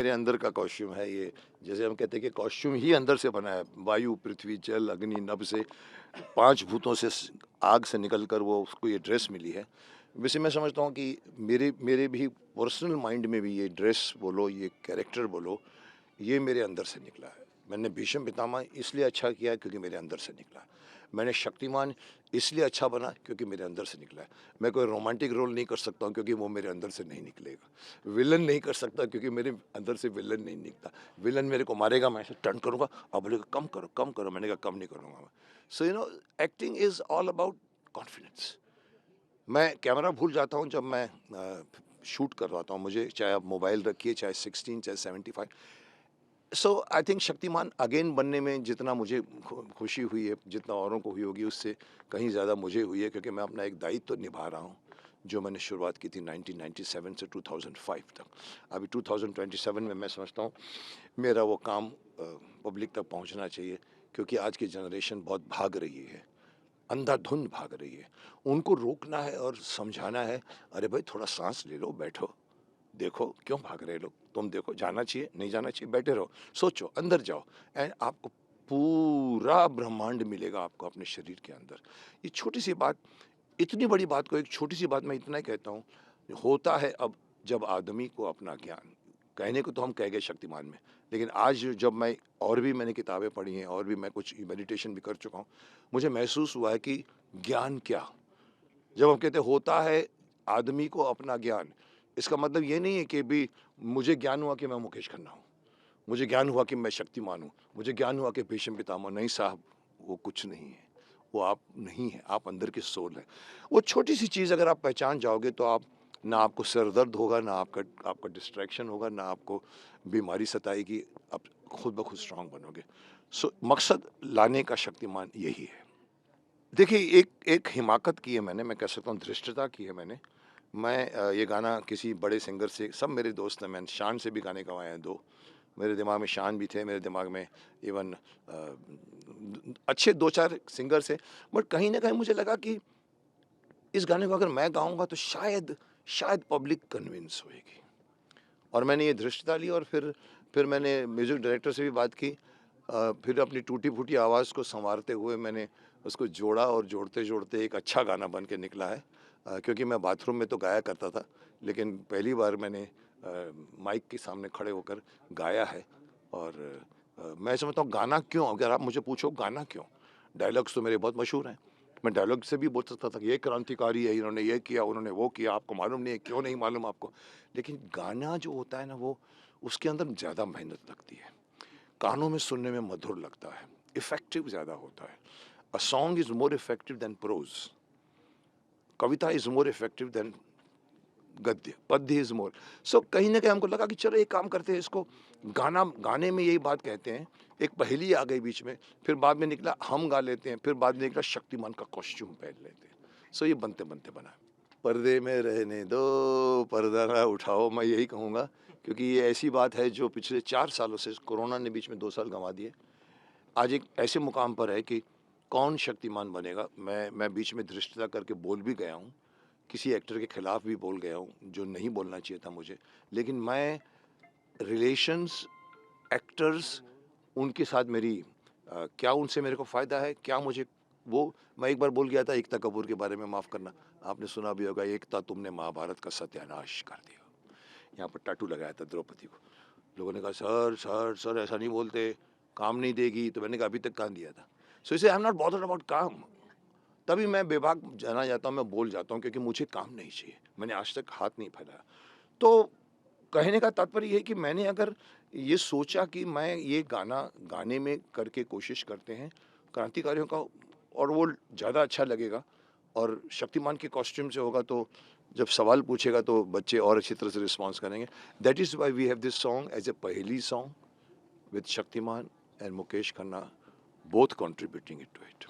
मेरे अंदर का कॉस्ट्यूम है ये। जैसे हम कहते हैं कि कॉस्ट्यूम ही अंदर से बना है, वायु, पृथ्वी, जल, अग्नि, नभ से 5 भूतों से आग से निकल कर वो उसको ये ड्रेस मिली है। वैसे मैं समझता हूँ कि मेरे मेरे भी पर्सनल माइंड में भी ये ड्रेस बोलो, ये कैरेक्टर बोलो, ये मेरे अंदर से निकला है। मैंने भीष्म पितामह इसलिए अच्छा किया है क्योंकि मेरे अंदर से निकला है। मैंने शक्तिमान इसलिए अच्छा बना क्योंकि मेरे अंदर से निकला है। मैं कोई रोमांटिक रोल नहीं कर सकता हूँ क्योंकि वो मेरे अंदर से नहीं निकलेगा। विलन नहीं कर सकता क्योंकि मेरे अंदर से विलन नहीं निकलता। विलन मेरे को मारेगा, मैं ऐसे टर्न करूँगा और बोलेगा कम करो, मैंने कहा कम नहीं करूँगा मैं। So acting is all about confidence. मैं कैमरा भूल जाता हूँ जब मैं शूट करवाता हूँ, मुझे चाहे आप मोबाइल रखिए, चाहे 16 चाहे 75। सो आई थिंक शक्तिमान अगेन बनने में जितना मुझे खुशी हुई है, जितना औरों को हुई होगी, उससे कहीं ज़्यादा मुझे हुई है क्योंकि मैं अपना एक दायित्व तो निभा रहा हूँ जो मैंने शुरुआत की थी 1997 से 2005 तक। अभी 2027 में मैं समझता हूँ मेरा वो काम पब्लिक तक पहुँचना चाहिए क्योंकि आज की जनरेशन बहुत भाग रही है, अंधाधुंध भाग रही है। उनको रोकना है और समझाना है, अरे भाई थोड़ा सांस ले लो, बैठो, देखो क्यों भाग रहे लोग, तुम देखो जाना चाहिए, नहीं जाना चाहिए, बैठे रहो, सोचो, अंदर जाओ एंड आपको पूरा ब्रह्मांड मिलेगा आपको अपने शरीर के अंदर। ये छोटी सी बात, इतनी बड़ी बात को एक छोटी सी बात मैं इतना ही कहता हूँ, होता है अब जब आदमी को अपना ज्ञान, कहने को तो हम कह गए शक्तिमान में, लेकिन आज जब मैं और भी मैंने किताबें पढ़ी हैं और भी मैं कुछ मेडिटेशन भी कर चुका हूँ, मुझे महसूस हुआ है कि ज्ञान क्या, जब हम कहते होता है आदमी को अपना ज्ञान, इसका मतलब ये नहीं है कि भी मुझे ज्ञान हुआ कि मैं मुकेश खन्ना हूँ, मुझे ज्ञान हुआ कि मैं शक्तिमान हूँ, मुझे ज्ञान हुआ कि भीष्म पितामह, नहीं साहब, वो कुछ नहीं है, वो आप नहीं है, आप अंदर की सोल है। वो छोटी सी चीज़ अगर आप पहचान जाओगे तो आप, ना आपको सर दर्द होगा, ना आपका आपका डिस्ट्रैक्शन होगा, ना आपको बीमारी सताएगी, आप खुद ब खुद स्ट्रांग बनोगे। सो मकसद लाने का शक्तिमान यही है। देखिए, एक एक हिमाकत की है मैंने, मैं कह सकता हूँ धृष्टता की है मैंने। मैं ये गाना किसी बड़े सिंगर से, सब मेरे दोस्त हैं, मैंने शान से भी गाने गवाए हैं 2। मेरे दिमाग में शान भी थे, मेरे दिमाग में इवन अच्छे 2-4 सिंगर्स हैं, बट कहीं न कहीं मुझे लगा कि इस गाने को अगर मैं गाऊँगा तो शायद शायद पब्लिक कन्विंस होएगी। और मैंने ये धृष्टता ली और फिर मैंने म्यूज़िक डायरेक्टर से भी बात की। फिर अपनी टूटी-फूटी आवाज़ को सँवारते हुए मैंने उसको जोड़ा और जोड़ते-जोड़ते एक अच्छा गाना बन के निकला है। क्योंकि मैं बाथरूम में तो गाया करता था, लेकिन पहली बार मैंने माइक के सामने खड़े होकर गाया है। और मैं समझता हूँ गाना क्यों, अगर आप मुझे पूछो गाना क्यों? डायलॉग्स तो मेरे बहुत मशहूर हैं। मैं डायलॉग से भी बोल सकता था कि ये क्रांतिकारी है, इन्होंने ये किया, उन्होंने वो किया, आपको मालूम नहीं है, क्यों नहीं मालूम आपको? लेकिन गाना जो होता है ना, वो उसके अंदर ज़्यादा मेहनत लगती है। कानों में सुनने में मधुर लगता है, इफ़ेक्टिव ज़्यादा होता है। A song is more effective than prose. कविता इज़ मोर इफ़ेक्टिव दैन गद्य, पद्य इज़ मोर। सो कहीं न कहीं हमको लगा कि चलो एक काम करते हैं, इसको गाना, गाने में यही बात कहते हैं। एक पहेली आ गई बीच में, फिर बाद में निकला हम गा लेते हैं, फिर बाद में निकला शक्तिमान का कॉस्ट्यूम पहन लेते हैं। सो ये बनते-बनते बना। पर्दे में रहने दो, पर्दा ना उठाओ, मैं यही कहूँगा क्योंकि ये ऐसी बात है जो पिछले 4 सालों से, कोरोना ने बीच में 2 साल गँवा दिए। आज एक ऐसे मुकाम पर है कि कौन शक्तिमान बनेगा। मैं बीच में धृष्टता करके बोल भी गया हूँ, किसी एक्टर के खिलाफ भी बोल गया हूँ, जो नहीं बोलना चाहिए था मुझे। लेकिन मैं रिलेशंस, एक्टर्स, उनके साथ मेरी क्या उनसे मेरे को फ़ायदा है, क्या मुझे वो, मैं एक बार बोल गया था एकता कपूर के बारे में, माफ़ करना, आपने सुना भी होगा, एकता तुमने महाभारत का सत्यानाश कर दिया। यहाँ पर टैटू लगाया था द्रौपदी को। लोगों ने कहा सर, सर, सर ऐसा नहीं बोलते, काम नहीं देगी, तो मैंने कहा अभी तक कहाँ दिया था? सो इसे I am not bothered about काम। तभी मैं बेबाक जाना जाता हूँ, मैं बोल जाता हूँ क्योंकि मुझे काम नहीं चाहिए। मैंने आज तक हाथ नहीं फैलाया। तो कहने का तात्पर्य ये है कि मैंने अगर ये सोचा कि मैं ये गाना गाने में करके कोशिश करते हैं क्रांतिकारियों का, और वो ज़्यादा अच्छा लगेगा, और शक्तिमान के कॉस्ट्यूम से होगा तो जब सवाल पूछेगा तो बच्चे और अच्छी तरह से रिस्पॉन्स करेंगे। That is why we have this song as a पहेली song with Shaktimaan and Mukesh Khanna both contributing it to it.